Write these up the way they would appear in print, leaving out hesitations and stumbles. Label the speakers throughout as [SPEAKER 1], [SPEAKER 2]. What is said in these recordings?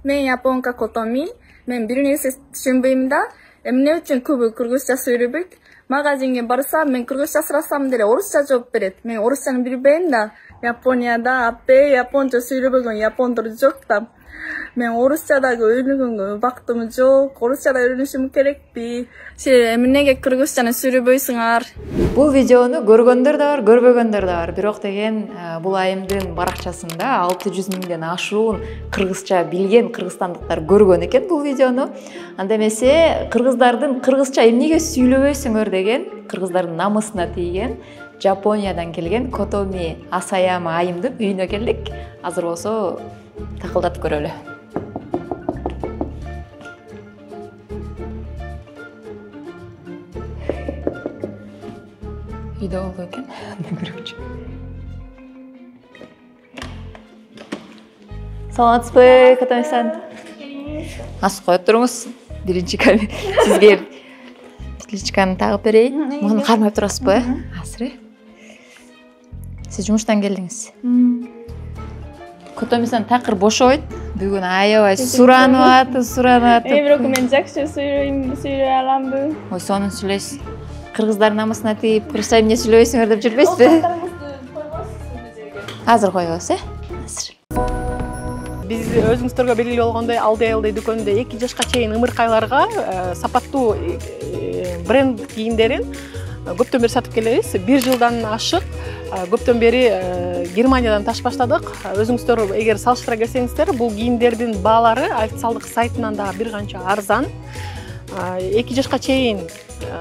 [SPEAKER 1] Мен Японка Котоми. Мен бир нерсе түшүнбөйм да. Эмне үчүн көбү кыргызча сүйлөбөйт? Магазинге барсам, мен кыргызча сурасам деле орусча жооп берет. Мен орусчаны билбейм да. Японияда аппе японча сүйлөбөгөн япондор жок да. Мен орусчадагы өйнөгөнгө убактым жок. Орусчада үйрөнүшүм керекпи? Эмнеге кыргызчаны сүйлөбөйсүңар?
[SPEAKER 2] Бул видеону көргөндөр да бар, көрбөгөндөр да бар. Бирок деген бул айымдын баракчасында 600 миңден ашуун кыргызча билген кыргызстандыктар көргөн экен бул видеону. Анда эмесе кыргыздардын кыргызча эмнеге сүйлөбөйсүңөр деген, кыргыздардын намысына тийген Жапониядан келген Котоми Асаяма айымдын үйүнө келдик. Азыр болсо такылдатып көрөлү. Үйдө болду экен. Саламатсызбы, Котоми-сан? Аз коюп туруңуз. Биринчи камера сизге петличканы тагып берейин. Муну кармап турасызбы? Азыр. Сиз жумуштан келдиңиз. Котоми-сан такыр бошойт. Бүгүн аябай суранып атып.
[SPEAKER 1] Бирок мен жакшы сүйлөй аламбы.
[SPEAKER 2] Ой, сонун сүйлөйсүз. Кыргыздар намысына тийип, кыргызча эмне сүйлөбөйсүңөр деп жүрбөйсүзбү? Азыр коебуз, Азыр.
[SPEAKER 3] Биз өзүңүздөргө белгилүү болгондой алдай дүкөнүндө 2 жашка чейин ымыркайларга сапаттуу бренд кийимдерин көптөн бери сатып келебиз. 1 жылдан ашык көптөн бери Германиядан таш баштадык. Өзүңүздөр эгер салыштыра келсеңиздер, бул кийимдердин баалары официалдык сайтынан да бир канча арзан. 2 жашка чейин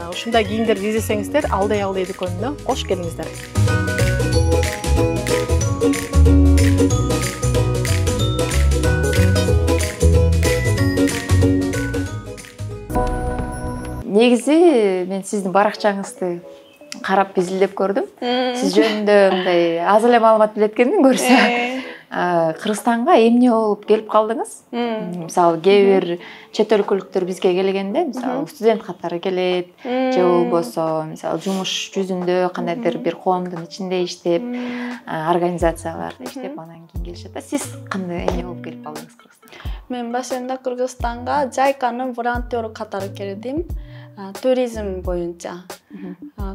[SPEAKER 3] ушундай кийимдерди издесеңиздер, алдай дүкөнүнө кош келиңиздер.
[SPEAKER 2] Негизи мен сиздин баракчаңызды карап изилдеп көрдүм. Сиз жөнүндө мындай аз эле маалымат билет экенмин көрсө. Кыргызстанга эмне болуп келип калдыңыз? Мисалы, кээ бир чет өлкөлүктөр бизге келгенде, мисалы, студент катары келет, же болбосо, мисалы, жумуш жүзүндө кандайдыр бир коомдун ичинде иштеп, организацияларда иштеп, анан кийин келишет да. Сиз кандай эмне болуп келип калдыңыз Кыргызстанга?
[SPEAKER 1] Мен башында Кыргызстанга жайканын волонтеру катары келдим. Туризм боюнча.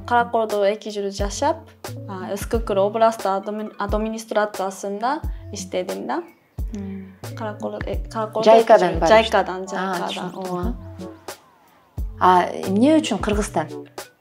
[SPEAKER 1] Караколдо 2 жыл жашап, Үскүкүр областы администрациясында иштедим да.
[SPEAKER 2] Жайкадан.
[SPEAKER 1] Жайкадан.
[SPEAKER 2] Эмне үчүн Кыргызстан?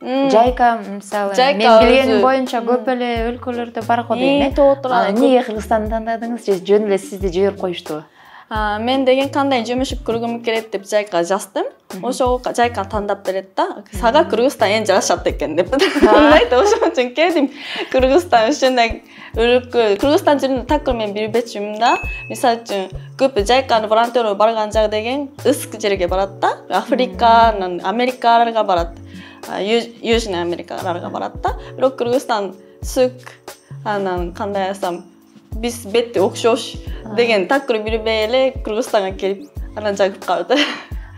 [SPEAKER 2] Жайка, мисалы, мен билгеним боюнча көп эле өлкөлөрдө бар го дейм. Эмнеге Кыргызстанды тандадыңыз же жөн эле сизди жиберип коюштубу?
[SPEAKER 1] Мен деген кандай жумушуп көргүм келет деп жайка жаздым. Ошого жайка тандап берет да. Сага Кыргызстан эң жарашат экен деп. Айтты, ошон үчүн келдим. Кыргызстан ушундай өлкө. Кыргызстан жеринде такыр мен билбечүмүн да. Мисалы үчүн көп жайканын волонтеру барган жак деген ысык жерге барат да. Африканын, Америкаларга барат. Южный Америкаларга барат да. Бирок Кыргызстан сык, анан кандай асам биз бетти окшош деген такыр билбей эле Кыргызстанга келип, анан жагып калды.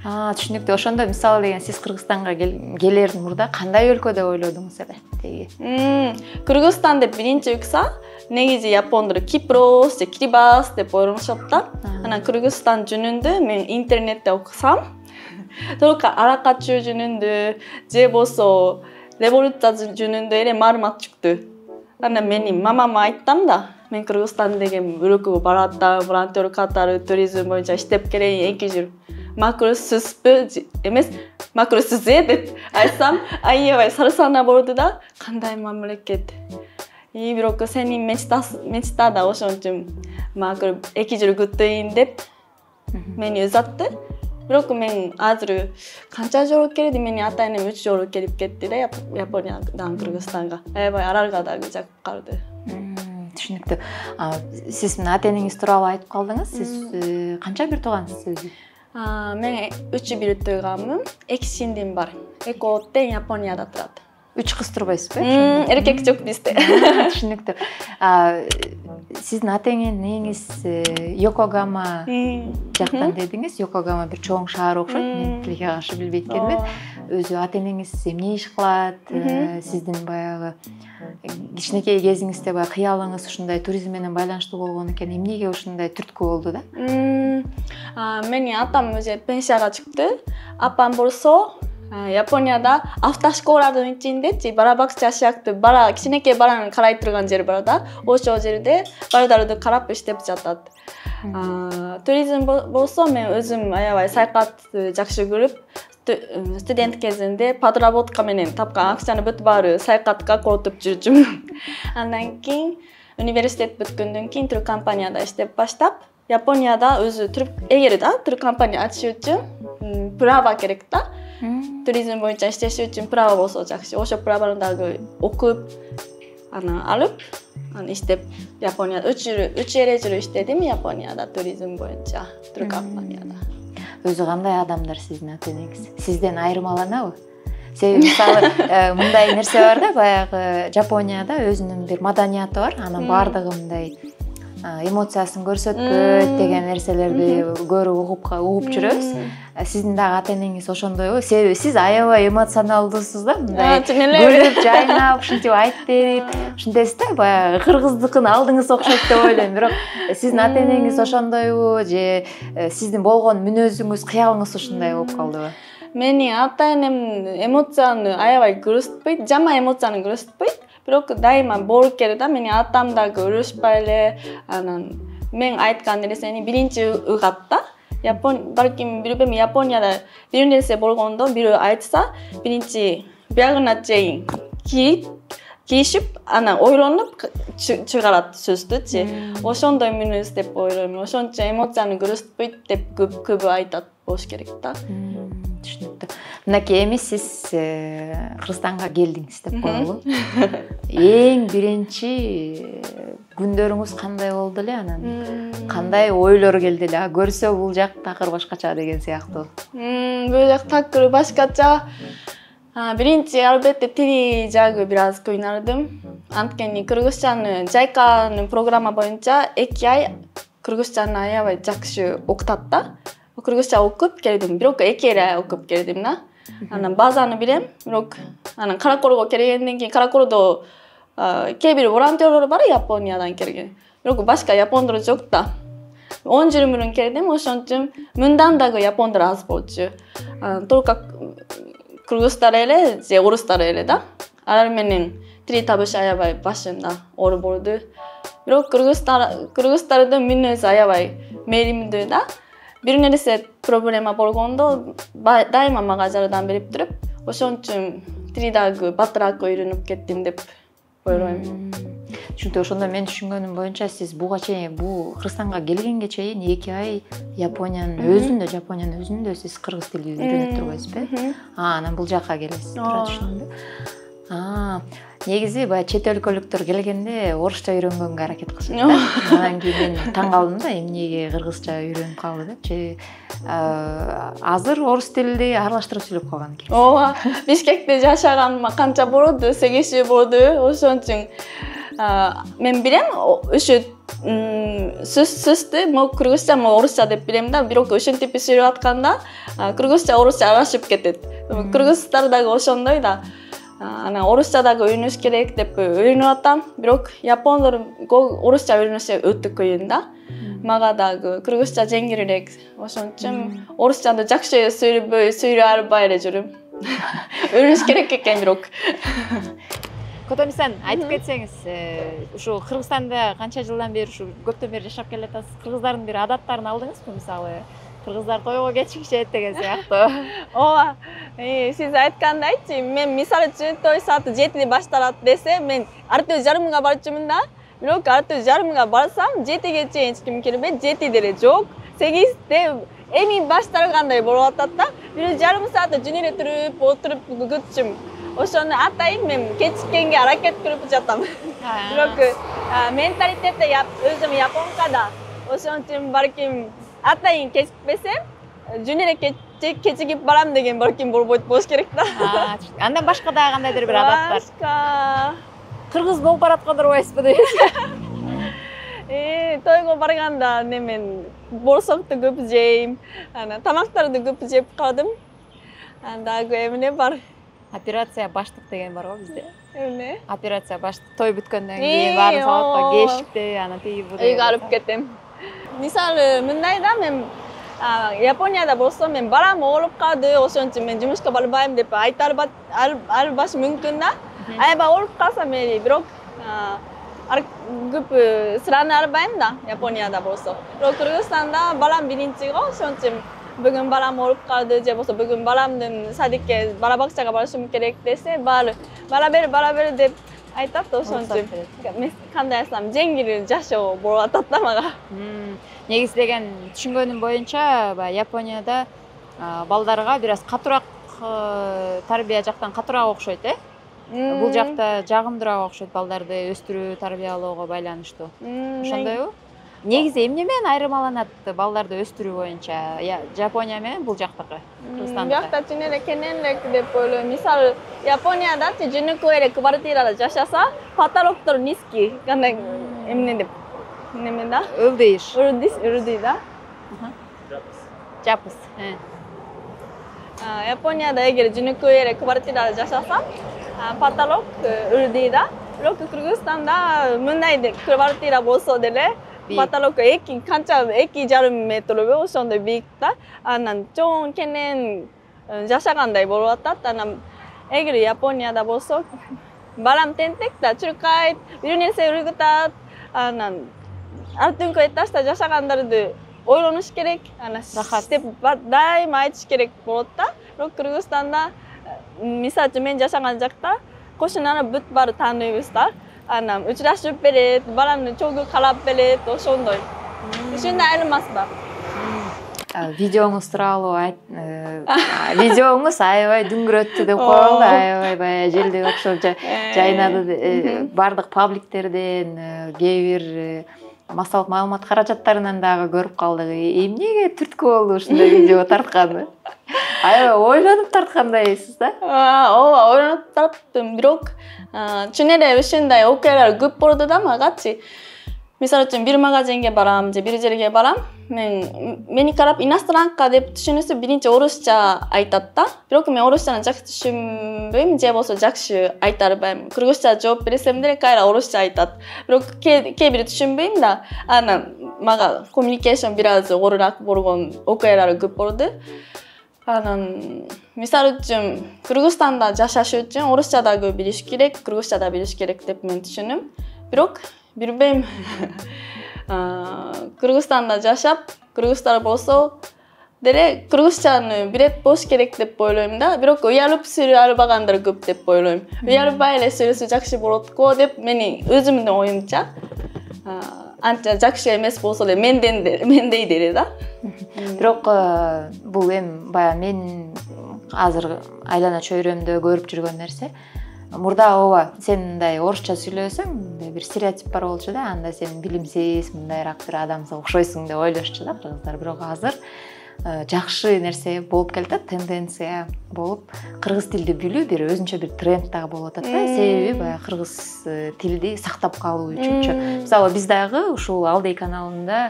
[SPEAKER 2] Түшүнүктүү. Ошондо мисалы деген сиз Кыргызстанга келердин мурда кандай өлкө деп ойлодуңуз эле? Теги.
[SPEAKER 1] Кыргызстан деп биринчи укса, негизи япондор Кипрос же Кирибас деп ойлонушат да. Анан Кыргызстан жөнүндө мен интернетте окусам, только аракатчуу жөнүндө же болсо революция жөнүндө эле маалымат чыктı. Анан менин мамама айттым да. Мен Кыргызстан деген өлкөгө барат да, волонтер катары туризм боюнча иштеп келейин 2 жыл. Макросузбу эмес, макросуз деп айтсам, аябай сарсана болду да. Кандай мамлекет. Бирок сенин мечта да ошон үчүн макро 2 жыл күтөйүн деп мени узатты. Бирок мен азыр канча жолу келдим, менин ата-энем 3 жолу келип кетти да Япониядан Кыргызстанга. Аябай аларга дагы жагып калды.
[SPEAKER 2] Түшүнүктүү. Сиз ата-энеңиз тууралуу айтып калдыңыз. Сиз канча бир туугансыз өзү?
[SPEAKER 1] Мен 3 бир тууганмын. 2 сиңдим бар. Экөө тең Японияда турат.
[SPEAKER 2] 3 кыз турбайсызбы?
[SPEAKER 1] Эркек жок бизде.
[SPEAKER 2] Түшүнүктүү. Сиздин ата-энеңиз Йокогама жактан дедиңиз. Йокогама бир чоң шаар окшойт. Мен тилге каршы билбейт экенмин. Өзү ата-энеңиз эмне иш кылат? Сиздин баягы кичинекей кезиңизде кыялыңыз ушундай туризм менен байланыштуу болгон экен. Эмнеге ушундай түрткү болду да?
[SPEAKER 1] Менин атам уже пенсияга чыкты. Апам болсо Японияда автошколалардын ичинде барабак жашаактуу бара кичинекей баранын карай турган жери бар да. Ошол жерде балдарды карап иштеп жатат. Туризм болсо мен өзүм аябай саякатты жакшы көрүп, студент кезинде подработка менен тапкан акчаны бүт баары саякатка колотуп жүрчүмүн. Андан кийин университет бүткөндөн кийин туркомпанияда иштеп баштап, Японияда өзү эгер да туркомпания ачыш үчүн право керек да. Туризм боюнча иштеш үчүн право болсо жакшы. Ошо правону дагы окуп, алып, иштеп Японияда 3 жыл иштедим Японияда туризм боюнча туркомпанияда.
[SPEAKER 2] Өзү кандай адамдар сиздин ата-энеңиз? Сизден айырмаланабы? Себеби мисалы мындай нерсе бар да, баягы Жапонияда өзүнүн бир маданияты бар, анан баардыгы мындай эмоциясын көрсөткөйт деген нерселерди көрүп угуп жүрөбүз. Сиздин дагы ата-энеңиз ошондойбу? Себеби сиз аябай эмоционалдуусуз да, мындай күлүп, жайнап, ушинтип айтып берип, ушинтесиз да, баягы кыргыздыкын алдыңыз окшойт деп ойлойм. Бирок сиздин ата-энеңиз ошондойбу же сиздин болгон мүнөзүңүз, кыялыңыз ушундай болуп калдыбы?
[SPEAKER 1] Менин ата-энем эмоцияны аябай көрсөтпөйт, жаман эмоцияны көрсөтпөйт. Бирок дайыма болуп керек да, менин атам дагы урушпай эле, анан мен айткан нерсени биринчи ыгат да. Балким билбейм, Японияда бир нерсе болгондо бирөө айтса, биринчи биягына чейин кийишип, анан ойлонуп чыгарат сөздүчү. Ошондой мүнөз деп ойлойм. Ошончо эмоцияны көрсөтпөйт деп көбү айтат болуш керек да.
[SPEAKER 2] Түшүнүктүү. Мынакей эми сиз Кыргызстанга келдиңиз деп коелу. Эң биринчи күндөрүңүз кандай болду эле анан? Кандай ойлор келди эле? Көрсө бул жак такыр башкача деген сыяктуу.
[SPEAKER 1] Бул жак такыр башкача. Биринчи албетте тили жагы бир аз кыйналдым. Анткени кыргызчаны Жайканын программа боюнча 2 ай кыргызчаны аябай жакшы окутат да. Кыргызча окуп келдим, бирок 2 ай окуп келдим да. Анан базаны билем, бирок анан Каракорго келгенден кийин Каракордо кээ бир волонтерлор бар Япониядан келген. Бирок башка япондор жок да. 10 жыл мурун келдим, ошон үчүн мындан дагы япондор аз болчу. Только кыргыздар эле же орустар эле да. Алар менен тил табыш аябай башында оор болду. Бирок кыргыздардын мүнөзү аябай мээримдүү да. Бир нерсе проблема болгондо дайыма мага жардам берип туруп, ошон үчүн тили дагы батыраак үйрөнүп кеттим деп ойлойм.
[SPEAKER 2] Чүнтө ошондо мен түшүнгөнүм боюнча сиз буга чейин Кыргызстанга келгенге чейин 2 ай Япониянын өзүндө сиз кыргыз тилин үйрөнүп турбайсызбы? Анан бул жакка келесиз. Туура түшүндүм. Негизи баягы чет өлкөлүктөр келгенде орусча үйрөнгөнгө аракет кылышат. Анан кийин мен таң калдым да, эмнеге кыргызча үйрөнүп калды депчи. Азыр орус тилди аралаштырып сүйлөп калган экенсиз. Ооба,
[SPEAKER 1] Бишкекте жашаганыма канча болду, 8 жыл болду. Ошон үчүн мен билем, ошо сөздү мо кыргызча, мо орусча деп билем да, бирок ошентип сүйлөп атканда кыргызча, орусча аралашып кетет. Кыргыздар дагы ошондой да. Анан орусча дагы үйрөнүш керек деп үйрөнүп атам, бирок япондор орусча үйрөнүшө өтө кыйын да. Мага дагы кыргызча жеңилирээк. Ошон үчүн орусчаны жакшы сүйлөй албай эле жүрүм. Үйрөнүш керек экен бирок.
[SPEAKER 2] Котоми-сан, айтып кетсеңиз, ушу Кыргызстанда канча жылдан бери ушу көптөн бери жашап келатасыз? Кыргыздардын бир адаттарын алдыңызбы, мисалы? Кыргыздар тойго кечикишет деген сыяктуу.
[SPEAKER 1] Ооба. Сиз айткандайчы, мен мисалы үчүн той сааты 7-де башталат десе, мен 6:30 барчумун да. Бирок 6:30 барсам, 7-ге чейин эч ким келбейт, 7 деле жок. 8-де эми башталгандай болуп атат да. 1,5 саат жөн эле туруп, отуруп күтчүм. Ошону атайын мен кечиккенге аракет кылып жатам. Бирок менталитетте өзүм японка да. Ошон үчүн балким атайын кечикпесем, жөн эле кечигип барам деген балким болбойт болуш керек да.
[SPEAKER 2] Андан башка дагы кандайдыр бир адат бар?
[SPEAKER 1] Башка
[SPEAKER 2] кыргыз болуп бараткандар болбойсузбу дейсиз?
[SPEAKER 1] Тойго барганда мен борсокту көп жейм, тамактарды көп жеп калдым. Дагы эмне бар?
[SPEAKER 2] Операция баштык деген бар го бизде.
[SPEAKER 1] Эмне?
[SPEAKER 2] Операция баштык, той бүткөндөн кийин баары салатка кешикти, аны тиги бу.
[SPEAKER 1] Үйгө алып кетем. Мисалы, мындай да, мен Japonya'da bolsa men baram olup kaldı. Oşun için men jumuşka barbayım dep aytar albaş mümkün da. Ayba olup kalsa meri birok gıp sıranı arbayım da Japonya'da bolsa. Kırgızistan'da baram birinci oşun için bugün baram olup kaldı je bolsa bugün baramdın sadike barabakçaga barışım gerek dese baraber dep айтат ошон үчүн мен кандай айтсам жеңил жашоо болуп атат да мага.
[SPEAKER 2] Негизи деген түшүнгөнүм боюнча баягы Японияда балдарга бир аз катуураак тарбия жактан катуураак окшойт бул жакта жагымдуураак окшойт балдарды өстүрүү тарбиялоого байланыштуу ошондойбу? Негизи эмне менен айырмаланат балдарды өстүрүү боюнча Жапония менен бул жактыкы Кыргызстандыкы?
[SPEAKER 1] Биякта чын эле кененирээк деп ойлойм. Мисалы Японияда жөнөкөй эле квартирада жашаса потолоктор низкий кандай эмне деп неме да?
[SPEAKER 2] Ылдыйыш.
[SPEAKER 1] Ырдый да.
[SPEAKER 2] Жапыс.
[SPEAKER 1] Японияда эгер жөнөкөй эле квартирада жашасам потолок ырдый да. Бирок Кыргызстанда мындай квартира болсо деле потолок эки жарым метрбу ошондой бийик да. Анан чоң кенен жашагандай болуп атат. Анан эгер Японияда болсо барам тентек да чуркайт, бир нерсе үргүтат. Анан артыңкы этажда жашагандарды ойлонуш керек. Анан иштеп дайыма айтыш керек болот да. Бирок Кыргызстанда мисалы мен жашаган жакта кошунаны бүт баары тааныйбыз да. Анан учурашып берет, баланы чогуу карап берет, ошондой. Ушундай айырмасы бар.
[SPEAKER 2] Видеоңуз тууралуу видеоңуз аябай дүңгүрөттү деп коелу, аябай баягы желдей окшоп жайнады. Бардык пабликтерден, кээ бир массалык маалымат каражаттарынан дагы көрүп калдык. Эмнеге түрткү болду ушундай видео тартканы? Аябай ойлонуп тарткандайсыз да?
[SPEAKER 1] Ооба, ойлонуп тарттым. Бирок чын эле ушундай окуялар көп болду да магачы. Мисалы үчүн бир магазинге барам же бир жерге барам, мени карап иностранка деп түшүнүшү биринчи орусча айтат да. Бирок мен орусчаны жакшы түшүнбөйм, же болсо жакшы айта албайм. Кыргызча жооп берсем деле кайра орусча айтат. Бирок кээ бири түшүнбөйм да. Анан мага коммуникейшн бир аз оорураак болгон окуялар көп болду. Анан мисалы үчүн Кыргызстанда жашаш үчүн орусча да көп билиш керек, кыргызча да билиш керек деп мен түшүнөм. Бирок билбейм. Кыргызстанда жашап, кыргыздар болсо деле кыргызчаны билет болуш керек деп ойлойм да. Бирок уялып сүйлөй албагандар көп деп ойлойм. Уялбай эле сүйлөсө жакшы болот го деп мени өзүмдүн оюмча. Анча жакшы эмес болсо эле мендей деле да.
[SPEAKER 2] Бирок бул эми баягы мен азыр айлана чөйрөмдө көрүп жүргөн нерсе. Мурда ооба, сен мындай орусча сүйлөсөң, бир стереотип бар болчу да, анда сен билимсиз, мындайраак бир адамга окшойсуң деп ойлошчу да кыргыздар. Бирок азыр жакшы нерсе болуп келатат, тенденция болуп, кыргыз тилди билүү бир өзүнчө бир тренд дагы болуп атат да. Себеби баягы кыргыз тилди сактап калуу үчүнчү. Мисалы биз дагы ушул Алдей каналында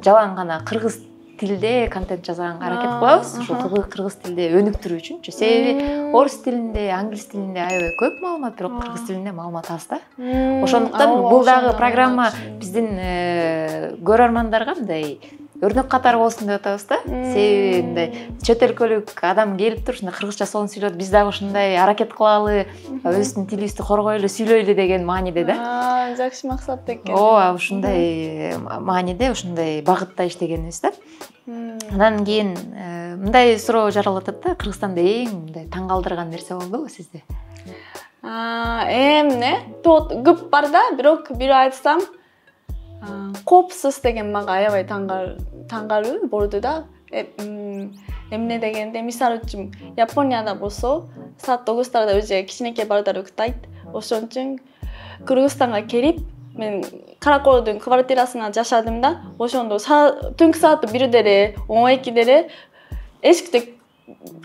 [SPEAKER 2] жалаң гана кыргыз тилде контент жазганга аракет кылабыз. Ушул кыргыз тилде өнүктүрүү үчүнчү. Себеби орус тилинде, англис тилинде аябай көп маалымат, бирок кыргыз тилинде маалымат аз да. Ошондуктан бул дагы программа биздин көрөрмандарга мындай өрнөк катары болсун деп атабыз да. Себеби мындай чөт өлкөлүк адам келип туруп ушундай кыргызча сонун сүйлөт, биз дагы ушундай аракет кылалы, өзүбүздүн тилибизди коргойлу, сүйлөйлү деген мааниде да.
[SPEAKER 1] Жакшы максат экен.
[SPEAKER 2] Ооба, ушундай мааниде, ушундай багытта иштегенбиз да. Андан кийин мындай суроо жаралып атат да, Кыргызстанда эң мындай таң калтырган нерсе болдубу сизде?
[SPEAKER 1] Эмне? Көп бар да, бирок бир айтсам, коопсуз деген мага аябай таңкалуу болду да. Эмне дегенде, мисалы үчүн Японияда болсо, саат 9-тарда өзү кичинекей балдар уктайт. Ошон үчүн Кыргызстанга келип, мен Караколдун квартирасына жашадым да. Ошондо түнкү саат 1 деле, 12 деле эшикте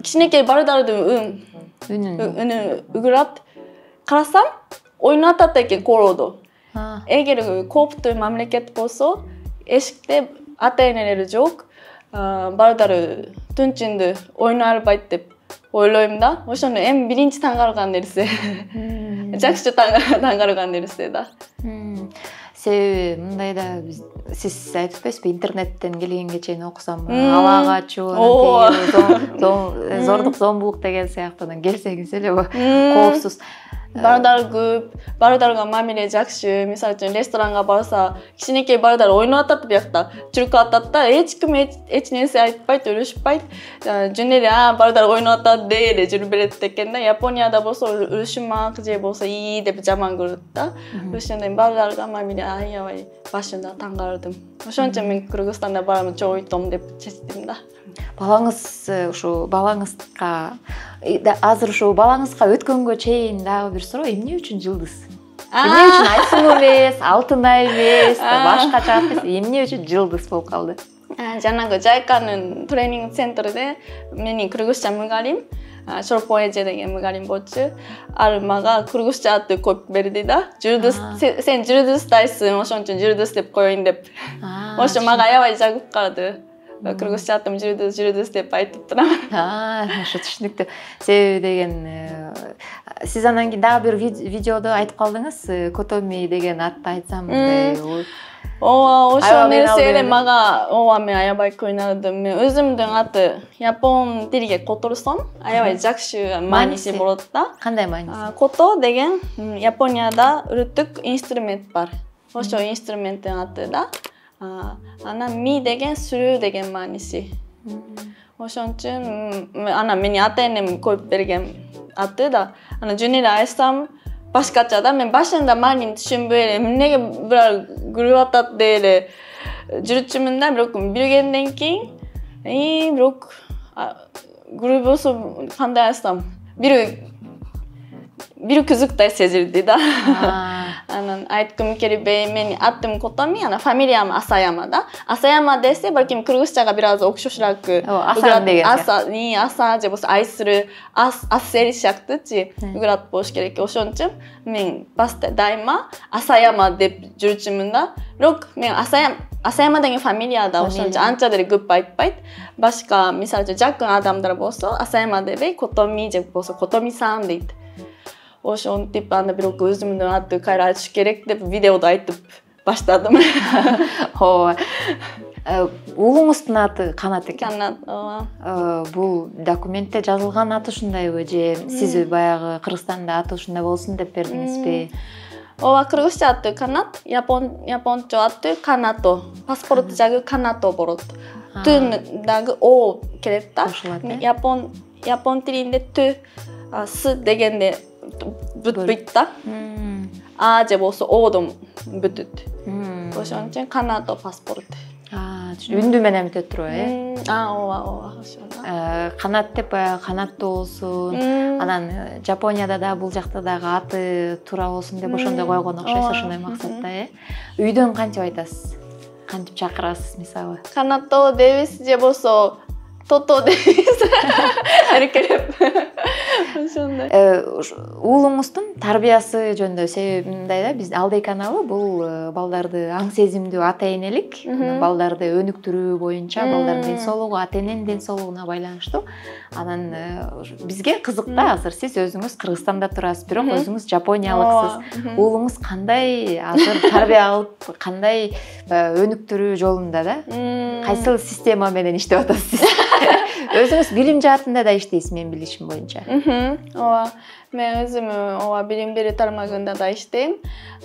[SPEAKER 1] кичинекей балдардын үнү үгүрөт. Карасам, ойнап атат экен колодо. Эгер кооптуу мамлекет болсо, эшикте ата-энелери жок, балдары түн ичинде ойнай албайт деп ойлойм да. Ошону эми биринчи таң калган нерсе. Жакшы таң калган нерсе да.
[SPEAKER 2] себеби мындайда сиз айтып атпайсызбы, интернеттен келгенге чейин окусам ала качуу, зордук зомбулук деген сыяктуудан келсеңиз эле коопсуз.
[SPEAKER 1] Балдар көп, балдарга мамиле жакшы. Мисалы үчүн ресторанга барса, кичинекей балдар ойноп атат биякта, жүрүп атат да, эч ким эч нерсе айтпайт, урушпайт. Жөн эле балдар ойноп атат деп жүрүп берет экен да. Японияда болсо урушмак же болсо ии деп жаман көрөт да. Ошондой балдарга мамиле аябай башында таң калдым. Ошон үчүн мен Кыргызстанда барам чоңойтом деп чечтим да.
[SPEAKER 2] Балаңыз ушу балаңызга азыр ушу балаңызга өткөнгө чейин дагы бир суроо, эмне үчүн жылдыз? Эмне үчүн Айсулу эмес, Алтынай эмес, башкача эмес, эмне үчүн жылдыз болуп калды?
[SPEAKER 1] Жанагы Жайканын тренинг центринде менин кыргызча мугалим, Шорпоэже деген мугалим болчу. Ал мага кыргызча аты коюп берди да. Жүрдүз, сен жүрдүздайсың, ошон үчүн жүрдүз деп коеюн деп. Ошо мага аябай жагып калды. Кыргызча атым жүрдүз деп айтып турам.
[SPEAKER 2] Ошо түшүнүктүү. Себеби деген сиз анан кийин дагы бир видеодо айтып калдыңыз, Котоми деген атты айтсам мындай.
[SPEAKER 1] Ошо нерсе эле мага мен аябай кыйналдым. Мен өзүмдүн аты япон тилге которсом, аябай жакшы мааниси болот да.
[SPEAKER 2] Кандай мааниси?
[SPEAKER 1] Кото деген Японияда үрүттүк инструмент бар. Ошо инструменттин аты да. Анан ми деген сүрүү деген мааниси. Ошон үчүн анан менин ата энем коюп берген аты да. Анан жөн эле айтсам башкача да. Мен башында маанин түшүнбөй эле эмнеге бирөө күлүп атат деп эле жүрүчүмүн да. Бирок билгенден кийин бирок күлүп болсо кандай айтсам бир кызыктай сезилди да. Анан айткым келбей, менин атым Котоми, анан фамилиям Асаяма да. Асаяма десе, балким кыргызчага бир аз окшошураак.
[SPEAKER 2] Асан деген.
[SPEAKER 1] Аса же болсо Айсыры, Ассери сыяктуучу үгүрат болуш керек. Ошон үчүн мен дайыма Асаяма деп жүрүчүмүн да. Бирок мен Асаяма деген фамилия да, ошон үчүн анча деле көп айтпайт. Башка, мисалы үчүн жакын адамдар болсо Асаяма дебей, Котоми же болсо Котоми-сан дейт. Ошентип анда бирок өзүмдүн аты кайра айтыш керек деп видеодо айтып баштадым.
[SPEAKER 2] Уулуңуздун аты Канат экен.
[SPEAKER 1] Канат,
[SPEAKER 2] Бул документте жазылган аты ушундайбы же сиз баягы Кыргызстанда аты ушундай болсун деп бердиңизби?
[SPEAKER 1] Кыргызча аты Канат, японча аты Канато. Паспорт жагы Канато болот. Тын дагы О келет да. Япон тилинде Т, С дегенде бүтбөйт да. А же болсо Одон бүтүт. Ошон үчүн Канато паспорт.
[SPEAKER 2] Үндү менен бүтөт турбайбы?
[SPEAKER 1] Ооба, ошондо.
[SPEAKER 2] Канат деп канаттуу болсун. Анан Жапонияда да бул жакта дагы аты туура болсун деп ошондой койгон окшойт, ошондой максатта, Үйдөн кантип айтасыз? Кантип чакырасыз мисалы?
[SPEAKER 1] Канато дебиз же болсо Тото дебиз. Эркелеп. Ошондой.
[SPEAKER 2] Уулуңуздун тарбиясы жөнүндө себеби мындай да, биз Алдей каналы бул балдарды аң сезимдүү ата энелик, балдарды өнүктүрүү боюнча, балдардын ден соолугу, ата эненин ден соолугуна байланыштуу. Анан бизге кызык да, азыр сиз өзүңүз Кыргызстанда турасыз, бирок өзүңүз жапониялыксыз. Уулуңуз кандай азыр тарбия алып, кандай өнүктүрүү жолунда да? Кайсыл система менен иштеп атасыз? Өзүңүз билим жаатында да иштейсиз, мен билишим боюнча.
[SPEAKER 1] Мен өзүм билим берүү тармагында да иштейм.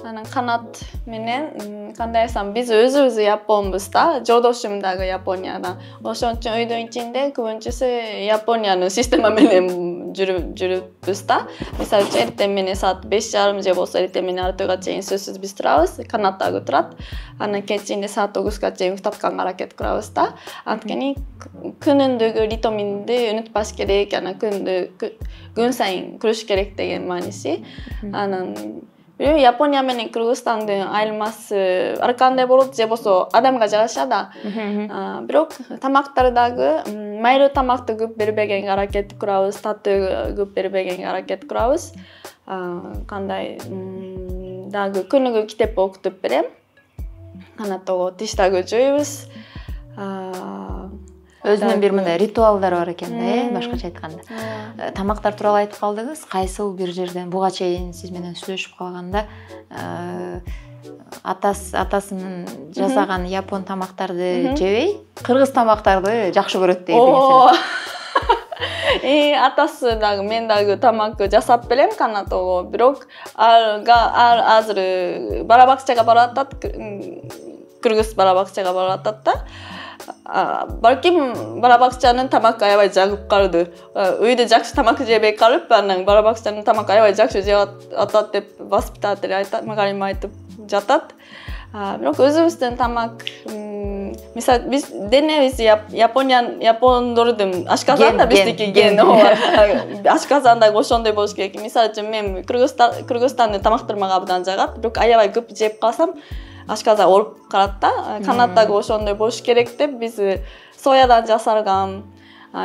[SPEAKER 1] Анан Канат менен кандай айсам, биз өзүбүз японбуз да, жолдошум дагы Японияда. Ошон үчүн үйдүн ичинде көбүнчөсү Япониянын система менен жүрүпбүз да. Мисалы үчүн эртең менен саат 5:30 же болсо эртең менен артыга чейин сөзсүз биз турабыз. Канат дагы турат. Анан кечинде саат 9га чейин уктатканга аракет кылабыз да. Анткени күнүндөгү ритминди өнүтпаш керек, анан күн сайын күрөш керек деген мааниси. Анан Япония менен Кыргызстандын айырмасы ар кандай болот же болсо адамга жараша да. Бирок тамактар дагы майлуу тамакты көп бербегенге аракет кылабыз, таттуу көп бербегенге аракет кылабыз. Кандай дагы күнүгө китеп окутуп берем. Канаттого тиш дагы жуйбуз.
[SPEAKER 2] Өзүнүн бир мындай ритуалдар бар экен да, башкача айтканда. Тамактар тууралуу айтып калдыңыз. Кайсыл бир жерден буга чейин сиз менен сүйлөшүп калганда атасынын жасаган япон тамактарды жебей, кыргыз тамактарды жакшы көрөт дейт.
[SPEAKER 1] Атасы дагы мен дагы тамак жасап берем Канатого. Бирок ал азыр барабакчага барып атат, кыргыз барабакчага барып атат да. Балким барабакчанын тамак аябай жагып калды. Үйдө жакшы тамак жебей калып, анан барабакчанын тамак аябай жакшы жеп атат деп воспитатель айтат, мугалим айтып жатат. Бирок өзүбүздүн тамак, мисалы биз денебиз япондордун ашказан да биздики ген. Ашказан да ошондой болуш керек. Мисалы үчүн мен Кыргызстандын тамактары мага абдан жагат, бирок аябай көп жеп калсам ашказан ооруп калат да. Канаттагы ошондой болуш керек деп биз соядан жасалган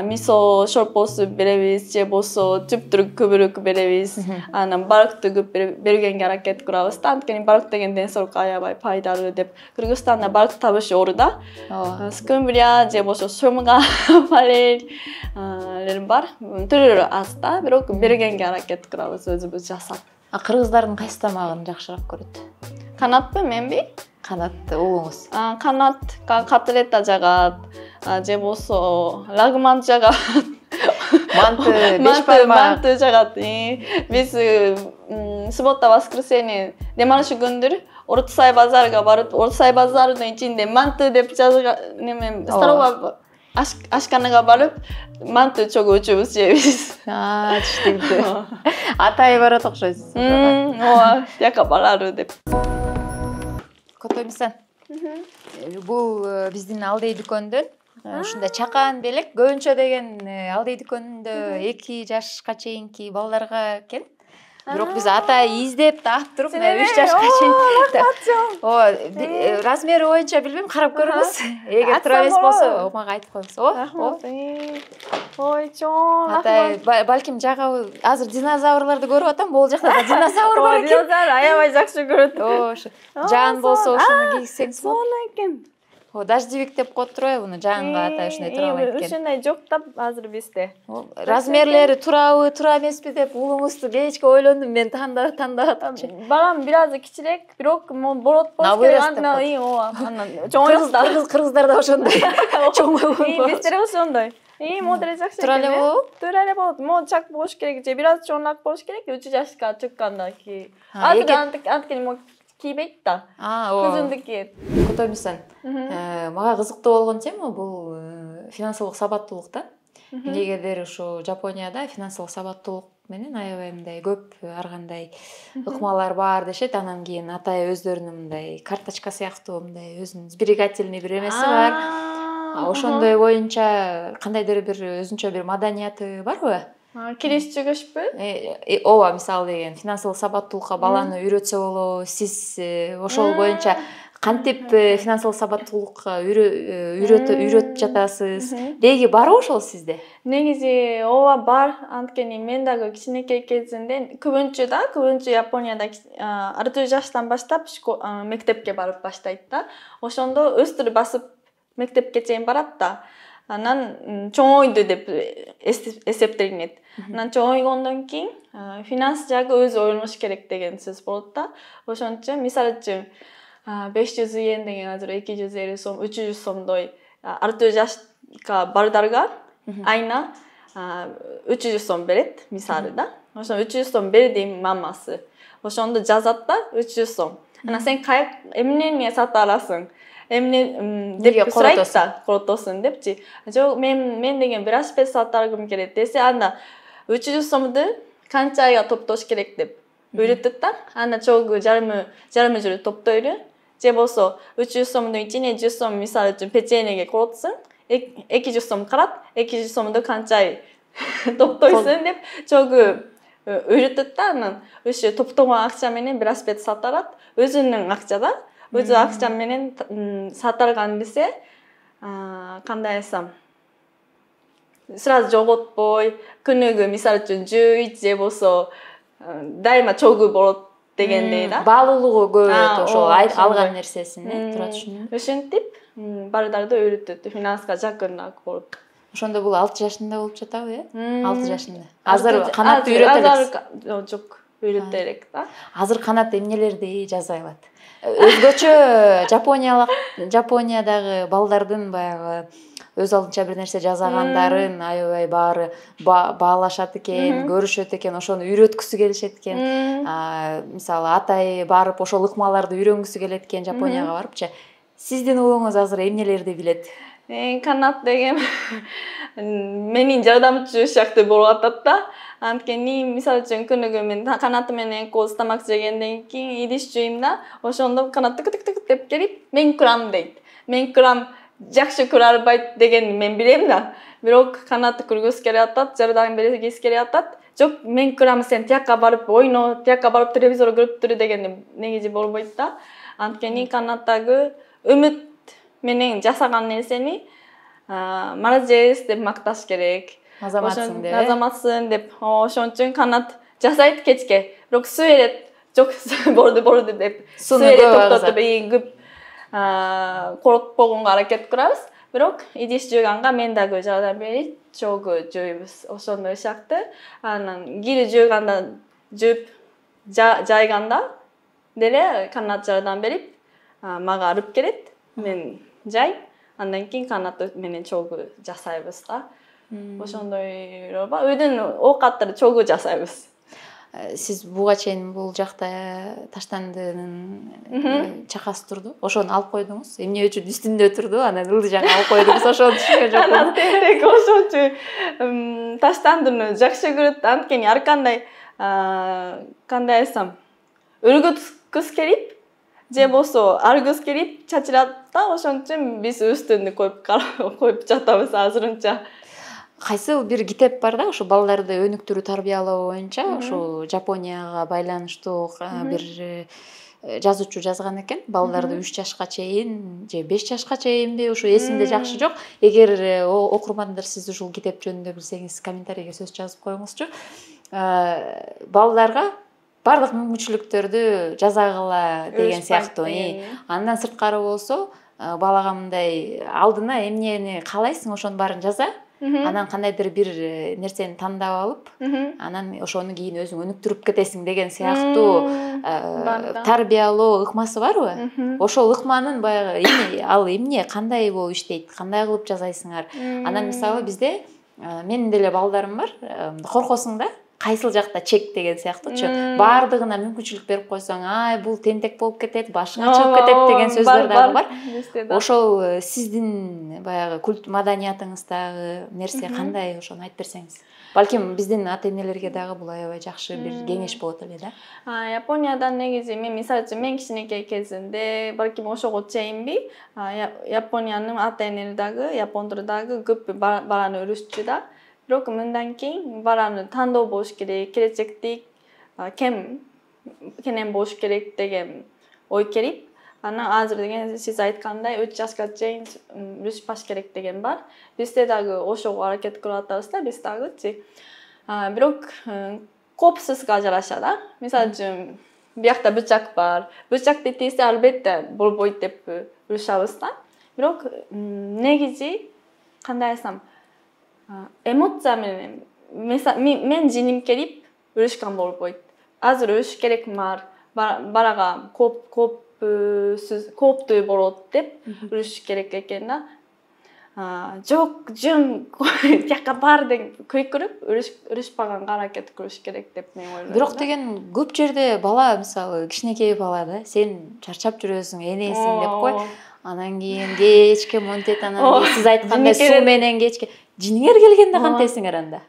[SPEAKER 1] мисо шорпосу беребиз, же болсо түптүрүк көбүрөөк беребиз. Анан балыкты көп бергенге аракет кылабыз да. Анткени балык деген ден соолукка аябай пайдалуу деп. Кыргызстанда балык табышы оор да. Скумбрия же болсо шомга, форель бар. Түрүрү аз да, бирок бергенге аракет кылабыз өзүбүз жасап.
[SPEAKER 2] Кыргыздардын кайсы тамагын жакшыраак көрөт?
[SPEAKER 1] Канатпы, менби?
[SPEAKER 2] Канат уулуңуз.
[SPEAKER 1] Канат котлета жагат, же болсо лагман жагат. Манты жагат. Биз суббота, воскресенье демалыш күндөрү Орутсай базарга барып, Орутсай базарынын ичинде манты деп жазылган столова ашканага барып, манты чогуу үчүбүз жейбиз.
[SPEAKER 2] Түштүктү. Атай барат окшойсуз.
[SPEAKER 1] Ооба, яка балары деп.
[SPEAKER 2] Котомисан. Бул биздин Алдей дүкөндөн ушундай чакан белек көбүнчө деген Алдей дүкөнүндө 2 жашка чейинки балдарга экен. Бирок биз атай издеп таап туруп 3 жашка чейин. О, размери боюнча билбейм, карап көрүңүз. Эгер тура эмес болсо, мага айтып коюңуз.
[SPEAKER 1] Ой, чоң.
[SPEAKER 2] Атай балким жагабы азыр динозаврларды көрүп атам, бул жакта да динозавр бар экен.
[SPEAKER 1] Динозавр аябай жакшы көрөт.
[SPEAKER 2] Ошо. Жан болсо ошону кийсеңиз болот.
[SPEAKER 1] Сонун экен.
[SPEAKER 2] Дождевик деп коюп турбайбы буну, жанга атай ушундай тура албайт экен.
[SPEAKER 1] Ушундай жок да азыр бизде.
[SPEAKER 2] Размерлери турабы, тура эмеспи деп уулуңузду кечке ойлондум, мен тандап атамчы.
[SPEAKER 1] Балам бир аз кичирээк, бирок болот болуш керек. Ооба. Анан чоң
[SPEAKER 2] кыргыздар да ошондой. Чоң
[SPEAKER 1] биздер ошондой. Модель жакшы.
[SPEAKER 2] Тура эле болобу?
[SPEAKER 1] Тура эле болот. Чак болуш керек, же бир аз чоңураак болуш керек, 3 жашка чыкканда ки. Азыр анткени кийбейт да. Кызымды кийет.
[SPEAKER 2] Котомисан. Мага кызыктуу болгон тема бул финансылык сабаттуулук да. Эмнегедир ушу Жапонияда финансылык сабаттуулук менен аябай мындай көп ар кандай ыкмалар бар дешет. Анан кийин атай өздөрүнүн мындай карточка сыяктуу мындай өзүнүн сберегательный бир эмеси бар. Ошондой боюнча кандайдыр бир өзүнчө бир маданияты барбы?
[SPEAKER 1] Кириш чыгышпы?
[SPEAKER 2] Ооба, мисалы деген финансылык сабаттуулукка баланы үйрөтсө болобу, сиз ошол боюнча кантип финансылык сабаттуулукка үйрөтүп жатасыз? Деги барбы ошол сизде?
[SPEAKER 1] Негизи ооба бар. Анткени мен дагы кичинекей кезинде көбүнчө Японияда 6 жаштан баштап мектепке барып баштайт да. Ошондо өз тили басып мектепке чейин барат да. Анан чоңойду деп эсептелинет. Анан чоңойгондон кийин финанс жагы өзү ойлонуш керек деген сөз болот да. Ошончо мисалы үчүн 500 йен деген азыр 250 сом, 300 сомдой 6 жашка балдарга айына 300 сом берет, мисалы да. Ошон 300 сом берди мамасы. Ошондо жазат да 300 сом. Анан сен эмне сата аласың? Эмне деп сурайт да, коротосун депчи. Жок, мен деген велосипед сатып алгым келет десе, анда 300 сомду канча айга топтош керек деп үйрөтөт да. Анда чогуу жарымы жүрү топтойлу. Же болсо 300 сомдун ичине 100 сом мисалы үчүн печеньеге коротсуң, 200 сом карат, 200 сомду канча ай топтойсуң деп чогуу үйрөтөт да. Анан ошо топтогон акча менен велосипед сатып алат. Өзүнүн акча да. Өзү акча менен саталган десе, кандай айтсам, сразу жоготпой, күнүгө мисалы үчүн 100 же болсо дайыма чогуу болот дегендей да.
[SPEAKER 2] Баалуулугу көбөйөт ошол алган нерсесин, туура түшүндүм.
[SPEAKER 1] Ошентип балдарды үйрөтөт, финанска жакыныраак болуп.
[SPEAKER 2] Ошондо бул 6 жашында болуп жатабы, э? 6 жашында. Азыр канатты үйрөтөлөт.
[SPEAKER 1] Жок. үйрөтөлүк да.
[SPEAKER 2] Азыр Канат эмнелерди жаза алат? Өзгөчө Жапониядагы балдардын баягы өз алдынча бир нерсе жасагандарын аябай баары баалашат экен, көрүшөт экен, ошону үйрөткүсү келишет экен. Мисалы атай барып ошол ыкмаларды үйрөнгүсү келет экен Жапонияга барыпчы. Сиздин уулуңуз азыр эмнелерди билет?
[SPEAKER 1] Канат деген менин жардамчы сыяктуу болуп атат да. Анткени мисалы үчүн күнүгө мен Канат менен кооз тамак жегенден кийин идиш жуйм да, ошондо Канат тык деп келип, мен курам дейт. Мен курам жакшы кура албайт дегенди мен билем да. Бирок Канат кургус келип атат, жардам бергиси келип атат. Жок, мен курам, сен тияка барып ойно, тияка барып телевизор көрүп тур дегенди негизи болбойт да. Анткени Канаттагы үмүт менен жасаган нерсени молодец деп макташ керек. Азаматсың деп. Ошон үчүн Канат жасайт кечке. Бирок суу берет. Жок, борду деп. Суу токтотуп көп коркпогонго аракет кылабыз. Бирок идиш жууганга мен дагы жардам берип, чогуу жууйбуз. Ошондой сыяктуу. Анан кири жууп жайганда деле Канат жардам берип, мага алып келет. Мен жайм. Андан кийин Канат менен чогуу жасайбыз да. Ошондой роба. Үйдүн оокаттарды чогуу жасайбыз.
[SPEAKER 2] Сиз буга чейин бул жакта таштандынын чакасы турду. Ошону алып койдуңуз. Эмне үчүн үстүндө турду? Анан ылдыжаңа алып койдуңуз. Ошону түшүнгөн жокмун.
[SPEAKER 1] Тек ошон үчүн таштандыны жакшы көрөт. Анткени ар кандай айсам өргөткүс келип, же болсо аргыс келип чачырат да. Ошон үчүн биз үстүндө коюп жатабыз азырынча.
[SPEAKER 2] Кайсы бир китеп бар да, ошо балдарды өнүктүрүү тарбиялоо боюнча, ошо Жапонияга байланыштуу бир жазуучу жазган экен. Балдарды 3 жашка чейин же 5 жашка чейинби, ошо эсимде жакшы жок. Эгер окурмандар сиз ушул китеп жөнүндө билсеңиз, комментарийге сөз жазып коюңузчу. Балдарга бардык мүмкүнчүлүктөрдү жазагыла деген сыяктуу. Андан сырткары болсо, балага мындай алдына эмнени каалайсың, ошонун баарын жаза. Анан кандайдыр бир нерсени тандап алып, анан ошону кийин өзүң өнүктүрүп кетесиң деген сыяктуу тарбиялоо ыкмасы барбы? Ошол ыкманын баягы ал эмне, кандай болуп иштейт, кандай кылып жасайсыңар? Анан мисалы бизде менин деле балдарым бар, коркосуң да, кайсыл жакта чек деген сыяктуучу. Бардыгына мүмкүнчүлүк берип койсоң, ай, бул тентек болуп кетет, башыңа чыгып кетет деген сөздөр дагы бар. Ошол сиздин баягы культ маданиятыңыздагы нерсе кандай, ошону айтып берсеңиз. Балким биздин ата-энелерге дагы бул аябай жакшы бир кеңеш болот эле да.
[SPEAKER 1] Япониядан негизи мен мисалы үчүн мен кичинекей кезимде, балким ошого чейинби, Япониянын ата-энелери дагы, япондор дагы көп баланы өрүшчү да. Бирок мындан кийин баланы тандоо болуш керек, келечекте кенен болуш керек деген ой келип, анан азыр деген сиз айткандай 3 жашка чейин үрүшпаш керек деген бар. Бизде дагы ошого аракет кылып атабыз да, биз дагычы. Бирок коопсузга жараша да. Мисалы үчүн биякта бычак бар. Бычакты тийсе албетте болбойт деп урушабыз да. Бирок негизи кандай айсам, эмоция менен мен жиним келип өрүшкөн болбойт. Азыр өрүш керек барага кооптуу болот деп өрүш керек экен да. Жок, жөн тияка бар деген көйкүрүп өрүшпаганга аракет кылыш керек деп мен ойлойм.
[SPEAKER 2] Бирок деген көп жерде бала, мисалы, кичинекей бала да, сен чарчап жүрөсүң, энесиң деп кой. Анан кийин кечке монтет, анан сиз айткандай суу менен кечке жиниңер келгенде кантесиңер анда?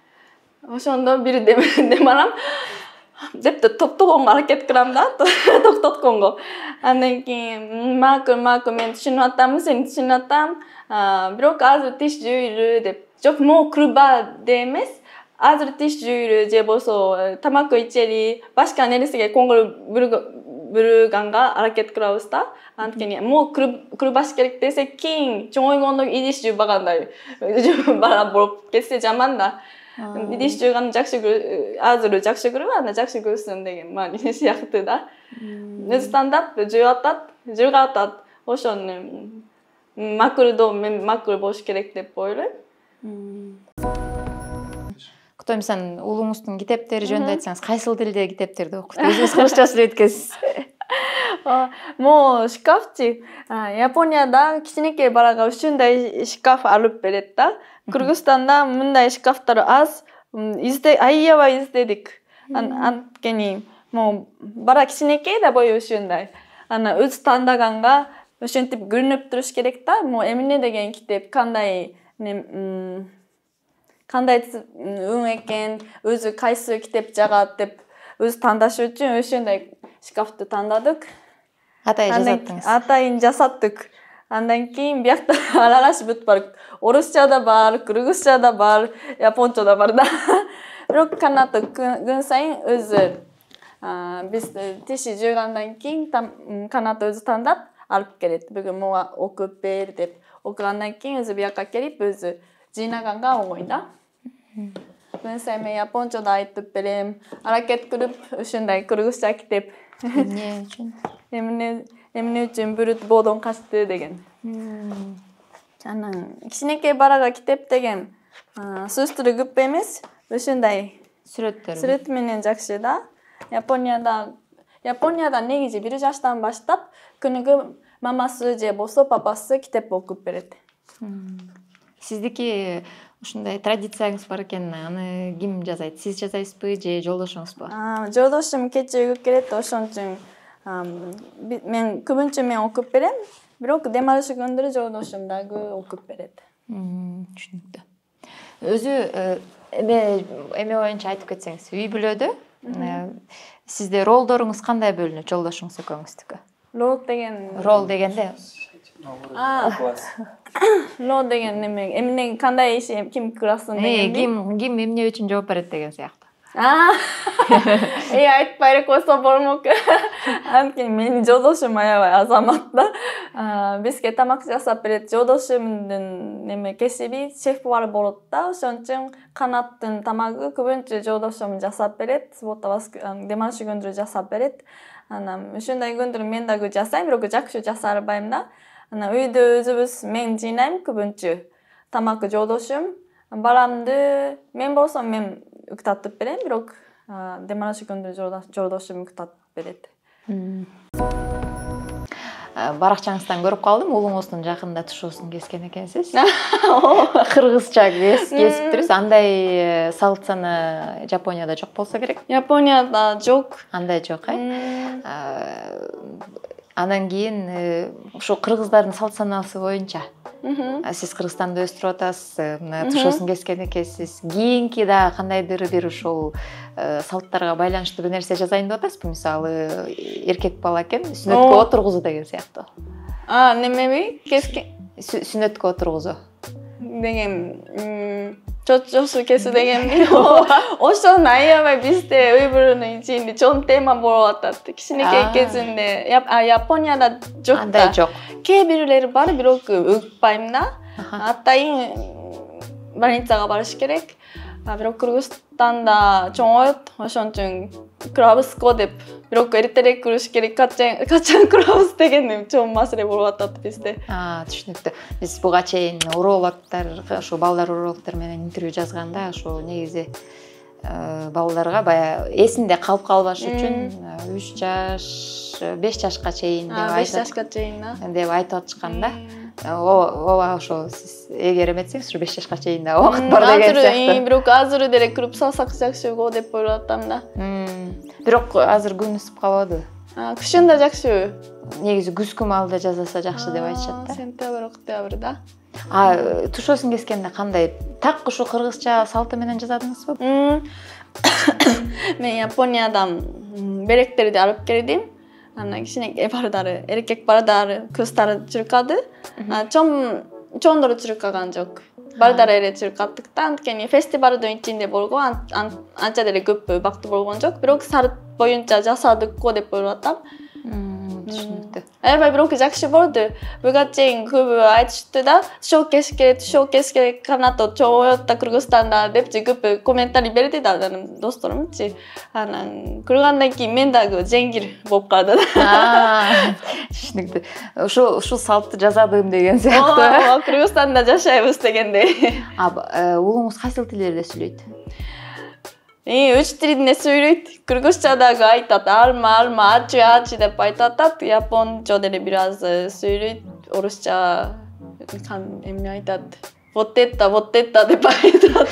[SPEAKER 2] Ошондо
[SPEAKER 1] бир дем алам деп токтогонго аракет кылам да, токтотконго. Андан кийин макул мен түшүнүп атам, сени түшүнүп атам. Бирок азыр тиш жуйлу деп. Жок, мо курба демес. Азыр тиш жуйлу же болсо тамак ичели, башка нерсеге көңүл бурганга аракет кылабыз да. Анткени мо курбаш керек десе кийин чоңойгондо идиш жуубагандай бала болуп кетсе жаман да. Идиш жууганды жакшы азыр жакшы көрүп, анда жакшы көрсүн деген маани сыяктуу да. Өзү тандап жууга атат. Ошону макул болуш керек деп ойлойм.
[SPEAKER 2] окуйт эмесен уулуңуздун китептери жөнүндө айтсаңыз кайсыл тилде китептерди окуйт? Өзүңүз кыргызча сүйлөйт экенсиз.
[SPEAKER 1] Mo şkafçı Japonya'da кичинекей барага ушундай шкаф алып берет да. Кыргызстанда мындай шкафтар аз. Аябай издедик. Анткени mo бара кичинекей да бою ушундай. Өз тандаганга ошентип көрүнүп туруш керек да. Mo эмне деген китеп кандай өң экен, өзү кайсы китеп жагат деп өз тандаш үчүн ошондой шкафты тандадык. Атайын жасаттык. Андан кийин биякта аралаш бүт бар. Орусча да бар, кыргызча да бар, японча да бар да. Бирок канаты күн сайын өзү биз тиши жуугандан кийин канаты өзү тандап алып келет. Бүгүн мага окуп бер деп окугандан кийин өзү биякка келип өзү жыйнаганга оңой да. Күн сайын мен японча да айтып берем. Аракет кылып ушундай кыргызча китеп.
[SPEAKER 2] Эмне үчүн?
[SPEAKER 1] Эмне үчүн бүрүт боодон качты деген. Анан кичинекей барага китеп деген сөздөрү көп эмес, ушундай сүрөт менен жакшы да. Японияда негизи 1 жаштан баштап күнүгө мамасы же болсо папасы китеп окуп берет.
[SPEAKER 2] Сиздики ушундай традицияңыз бар экен, аны ким жазайт? Сиз жазайсызбы же жолдошуңузбу?
[SPEAKER 1] Жолдошум кече өгүп келет, ошон үчүн мен көбүнчө мен окуп берем, бирок дем алышы күндөрү жолдошум дагы окуп берет.
[SPEAKER 2] Түшүнүктүү. Өзү эме боюнча айтып кетсеңиз, үй бүлөдө сизде ролдоруңуз кандай бөлүнөт жолдошуңуз экөөңүздүкү? Рол дегенде Рол деген эмне кандай иш ким кыласын деген. Ким эмне үчүн жооп берет деген сыяктуу. Айтпай эле койсо болмок. Анткени менин жолдошум аябай азамат да. Бизге тамак жасап берет. Жолдошумдун кесиби шеф болот да. Ошон үчүн канаттын тамагы көбүнчө жолдошум жасап берет. Дем алышы күндөрү жасап берет. Анан ушундай күндөрү мен дагы жасайм, бирок жакшы жаса албайм да. Анан үйдө өзүбүз мен жыйнайм көбүнчө. Тамакы жолдошум. Баламды мен болсом мен уктатып берем, бирок дем алышы күндөрү жолдошум уктатып берет. Баракчаңыздан көрүп калдым, уулуңуздун жакында тушуусун кескен экенсиз. Кыргызча кесиптирсиз. Андай салт сана Жапонияда жок болсо керек?
[SPEAKER 1] Японияда жок.
[SPEAKER 2] Андай жок, Анан кийин ушу кыргыздардын салт санаасы боюнча сиз Кыргызстанда өстүрүп атасыз, тушуусун кескен экенсиз. Кийинки да кандайдыр бир ушул салттарга байланыштуу бир нерсе жазайын деп атасызбы? Мисалы, эркек бала экен, сүнөткө отургузуу деген сыяктуу.
[SPEAKER 1] Немеби? Кескен?
[SPEAKER 2] Сүнөткө отургузуу.
[SPEAKER 1] Деген чочосу кесүү дегенби. Ошон аябай бизде үй бүлөнүн ичинде чоң тема болуп атат. Кичинекей кезинде Японияда жок. Андай
[SPEAKER 2] жок.
[SPEAKER 1] Кээ бирлери бар, бирок укпайм да. Атайын больницага барыш керек. Бирок Кыргызстанда чоңойот, ошон үчүн кырабызго деп. Бирок эртерээк кырыш керек. Качан кырабыз деген чоң маселе болуп атат бизде.
[SPEAKER 2] Түшүнүктүү. Биз буга чейин урологторго, ушу балдар урологтор менен интервью жазганда, ушу негизи балдарга баягы эсинде калып калбаш үчүн 3 жаш, 5 жашка чейин деп айтып атышкан да. Ооба ошо сиз эгер эметсеңиз, ушу 5 жашка чейин да убакыт бар деген сыяктуу.
[SPEAKER 1] Бирок азыр деле кырып салсак жакшы го деп ойлоп атам да.
[SPEAKER 2] Бирок азыр күн ысып калбады.
[SPEAKER 1] Кышында жакшы.
[SPEAKER 2] Негизи күзгү маалда жасаса жакшы деп айтышат да.
[SPEAKER 1] Сентябрь, октябрь да.
[SPEAKER 2] Тушуусун кескенде кандай? Так ушу кыргызча салты менен жазадыңызбы?
[SPEAKER 1] Мен Япониядан белектерди алып келдим. Анан кичинекей бардары, эркек бардары көстары чуркады. Чоңдору чуркаган жок. Бардары эле чуркаттыктан, анткени фестивалдын ичинде болгон, анча деле көп убактуу болгон жок. Бирок сарт боюнча жасадык го деп ойлоп атам. Түшүнүктүү. Аябай бирок жакшы болду. Буга чейин көбү айтышты да, шоу кеш керек, канат чоңойот да Кыргызстанда депчи көп комментарий берди да досторумчу. Анан кыргандан кийин мен дагы жеңгир болуп калды да.
[SPEAKER 2] Түшүнүктүү. Ушул салтты жазадым деген сыяктуу.
[SPEAKER 1] Кыргызстанда жашайбыз дегендей.
[SPEAKER 2] Уулуңуз кайсыл тилдерде сүйлөйт?
[SPEAKER 1] Үч тилинде сүйлөйт. Кыргызчадагы айтат алма алма, ачы ачы деп айтат. Японча деле бир аз сүйлөйт. Орусча эмне айтат? Вот это деп айтат.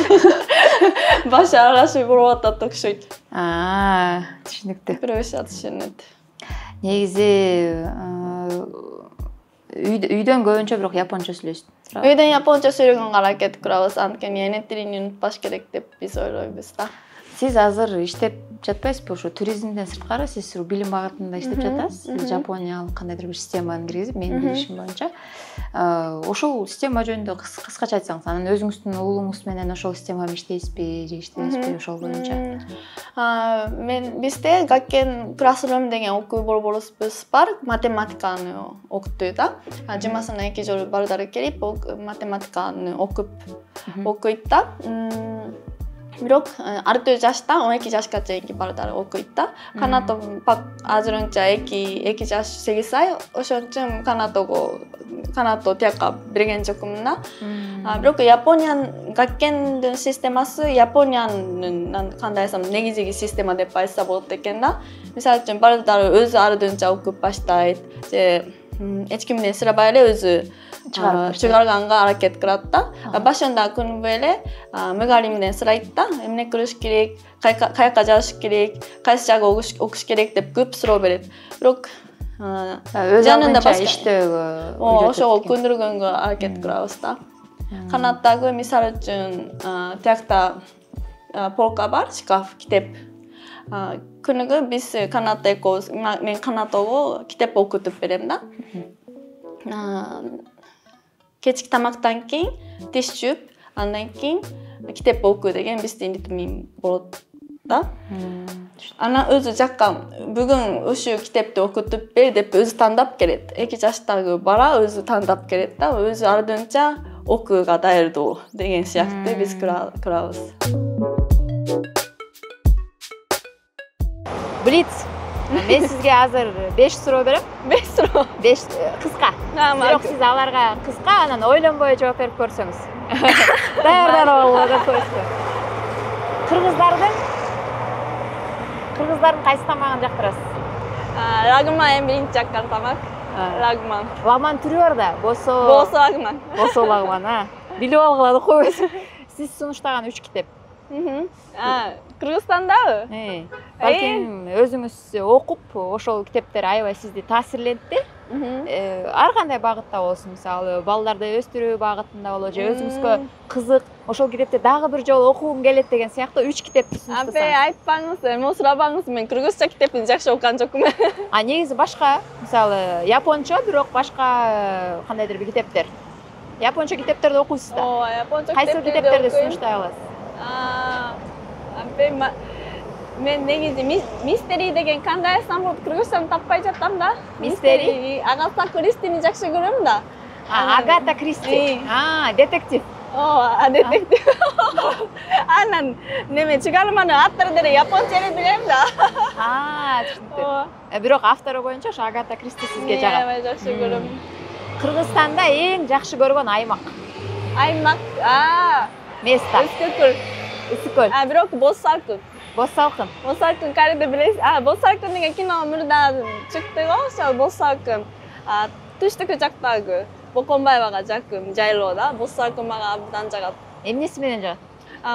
[SPEAKER 1] Башы аралашып болуп атат окшойт.
[SPEAKER 2] Түшүнүктүү.
[SPEAKER 1] Кыргызча түшүнөт.
[SPEAKER 2] Негизи үйдөн көбүнчө бирок японча сүйлөйсүз.
[SPEAKER 1] Үйдөн японча сүйлөгөнгө аракет кылабыз. Анткени эне тилин унутпаш керек деп биз ойлойбуз да.
[SPEAKER 2] Сиз азыр иштеп жатпайсызбы? Ошо туризмден сырткары сиз билим багытында иштеп жатасыз. Жапониялык кандайдыр бир системаны киргизип, менин билишим боюнча. Ошол система жөнүндө кыскача айтсаңыз, анан өзүңүздүн уулуңуз менен ошол системага иштейсизби, же иштебейсизби ошол боюнча?
[SPEAKER 1] Бизде Gakken Classroom деген окуу борборубуз бар. Математиканы окутуу да. Жумасына 2 жолу балдар келип, математиканы окуйт да. Бирок ар түрдүү жашта 12 жашка чейинки балдар окуйт да. Канато азырынча 2 жаш 8 ай. Ошон үчүн канато тияка берген жокмун да. Бирок Япониянын Gakkendин системасы Япониянын кандай айтсам негизги система деп айтса болот экен да. Мисалы үчүн балдар өзү ардынча окуп баштайт. Же эч ким менен сурабай эле өзү чыгарганга аракет кылат да. Башында күнбө эле мугалимден сурайт да. Эмне кылыш керек, каяка жазыш керек, кайсы жагы окуш керек деп көп суроо берет. Бирок
[SPEAKER 2] жанында башка иштөөгө
[SPEAKER 1] ошого көндүргөнгө аракет кылабыз да. Канаттагы мисалы үчүн тиякта полка бар, шкаф, китеп. Күнүгө биз мен канатого китеп окутуп берем да. Кечки тамактан кийин тиш жууп, андан кийин китеп окуу деген биздин ритмим болот да. Анан өзү жакка бүгүн ушу китепти окутуп бер деп өзү тандап келет. 2 жаштагы бала өзү тандап келет да. Өзү ардынча окууга даярдоо деген сыяктуу биз кылабыз.
[SPEAKER 2] Блиц. Мен сизге азыр 5 суроо берем.
[SPEAKER 1] 5 суроо.
[SPEAKER 2] 5 кыска. Бирок сиз аларга кыска, анан ойлонбой жооп берип көрсөңүз. Даярдар болуп деп коесузбу? Кыргыздардын кайсы тамагын жактырасыз?
[SPEAKER 1] Лагман эң биринчи жаккан тамак. Лагман.
[SPEAKER 2] Лагман түрү бар да, босо
[SPEAKER 1] лагман.
[SPEAKER 2] Босо лагман, Билип алгыла да койбойсуз. Сиз сунуштаган 3 китеп.
[SPEAKER 1] Кыргызстандабы?
[SPEAKER 2] Балким өзүңүз окуп, ошол китептер аябай сизди таасирлентти. Ар кандай багытта болсун, мисалы балдарды өстүрүү багытында болобу, же өзүңүзгө кызык, ошол китепти дагы бир жолу окугум келет деген сыяктуу 3 китепти сунуштасаңыз.
[SPEAKER 1] Апе, айтпаңыз, эми сурабаңыз, мен кыргызча китепти жакшы окуган жокмун.
[SPEAKER 2] Негизи башка, мисалы японча, бирок башка кандайдыр бир китептер. Японча китептерди окуйсуз да?
[SPEAKER 1] Японча
[SPEAKER 2] кайсы китептерди сунуштай аласыз?
[SPEAKER 1] Мен негизи мистери деген кандай айтсам болот, кыргызчаны таппай жатам да.
[SPEAKER 2] Мистери?
[SPEAKER 1] Агата Кристини жакшы көрөм да.
[SPEAKER 2] Агата Кристи. Детектив.
[SPEAKER 1] Детектив. Анан неме чыгарманын аттары деле японча эле билем да.
[SPEAKER 2] Түшүнүктүү. Бирок автору боюнча ошо Агата Кристи сизге жагат.
[SPEAKER 1] Аябай жакшы көрөм.
[SPEAKER 2] Кыргызстанда эң жакшы көргөн аймак?
[SPEAKER 1] Аймак,
[SPEAKER 2] место.
[SPEAKER 1] Үскүл. Бирок Боз Салкын.
[SPEAKER 2] Боз Салкын.
[SPEAKER 1] Боз Салкын кайда билесиз? Боз Салкын деген кино мурда чыкты го, ошо Боз Салкын. Түштүкү жактагы Боконбаевага жакын жайлоо да. Боз Салкын мага абдан жагат.
[SPEAKER 2] Эмнеси менен жагат?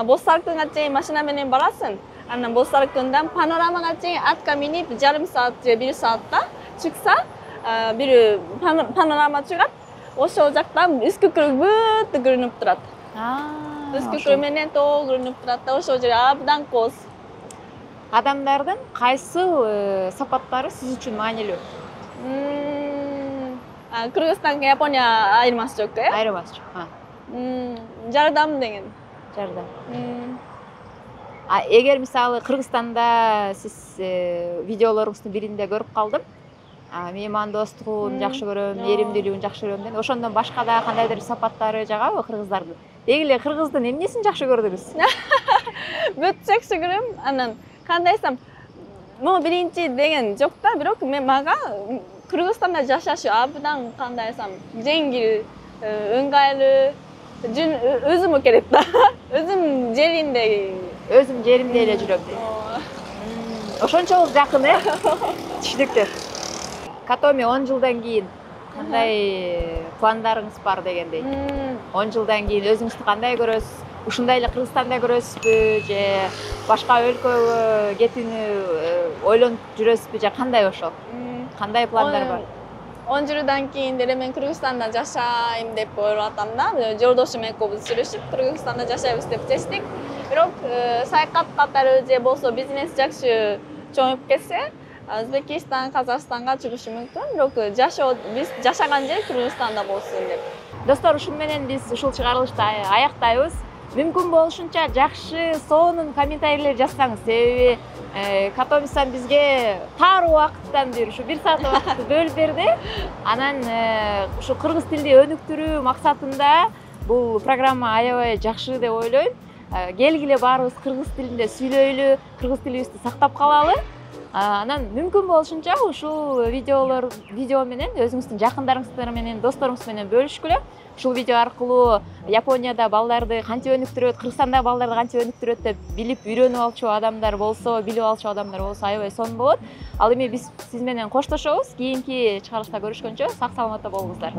[SPEAKER 1] Боз Салкынга чейин машина менен барасың. Анан Боз Салкындан панорамага чейин атка минип жарым саат же 1 саатта чыкса, бир панорама чыгат. Ошол жактан Үскүкүл бүт көрүнүп турат. Үскүкүл менен тоо көрүнүп турат да, ошол жер абдан коз.
[SPEAKER 2] Адамдардын кайсыл сапаттары сиз үчүн маанилүү?
[SPEAKER 1] Кыргызстанга Япония айырмасы жок,
[SPEAKER 2] Айырмасы жок.
[SPEAKER 1] Жардам деген.
[SPEAKER 2] Жардам. Эгер мисалы Кыргызстанда сиз видеолоруңуздун биринде көрүп калдым, меймандостугун жакшы көрөм, эримдүүлүгүн жакшы көрөм деген. Ошондон башка да кандайдыр сапаттары жагабы кыргыздардын? Деги эле кыргыздын эмнесин жакшы көрдүңүз?
[SPEAKER 1] Бүт жакшы көрөм. Анан кандай десем, могу биринчи деген жок да, бирок мага Кыргызстанда жашаш абдан кандай десем, жеңил, ыңгайлуу, өзүмө келет да. Өзүм жеринде
[SPEAKER 2] өзүм жеримде эле жүрөм дейт. Ошончолук жакын түшүнүктүү. Катоми 10 жылдан кийин кандай пландарыңыз бар дегендей. 10 жылдан кийин өзүңүздү кандай көрөсүз? Ушундай эле Кыргызстанда көрөсүзбү же башка өлкөгө кетүүнү ойлонуп жүрөсүзбү же кандай ошол? Кандай пландар бар?
[SPEAKER 1] 10 жылдан кийин деле мен Кыргызстанда жашайм деп ойлоп атам да. Жолдошум экөөбүз сүйлөшүп Кыргызстанда жашайбыз деп чечтик. Бирок саякат катары же болсо бизнес жакшы чоңуп кетсе, Өзбекистан, Казакстанга чыгышы мүмкүн. Бирок биз жашаган жер Кыргызстанда болсун деп.
[SPEAKER 2] Достор, ушун менен биз ушул чыгарылышты аяктайбыз. Мүмкүн болушунча жакшы, сонун комментарийлер жазсаңыз, себеби Катомисан бизге тар убакыттан бери ушу 1 саат убакытты бөлүп берди. Анан ушу кыргыз тилди өнүктүрүү максатында бул программа аябай жакшы деп ойлойм. Келгиле баарыбыз кыргыз тилинде сүйлөйлү, кыргыз тилибизди сактап калалы. Анан мүмкүн болушунча ушул видео менен өзүңүздүн жакындарыңыздар менен, досторуңуз менен бөлүшкүлө. Ушул видео аркылуу Японияда балдарды кантип өнүктүрөт, Кыргызстанда балдарды кантип өнүктүрөт деп билип, үйрөнүп алчу адамдар болсо, билип алчу адамдар болсо аябай сонун болот. Ал эми биз сиз менен коштошобуз. Кийинки чыгарылышта көрүшкөнчө сак саламатта болуңуздар.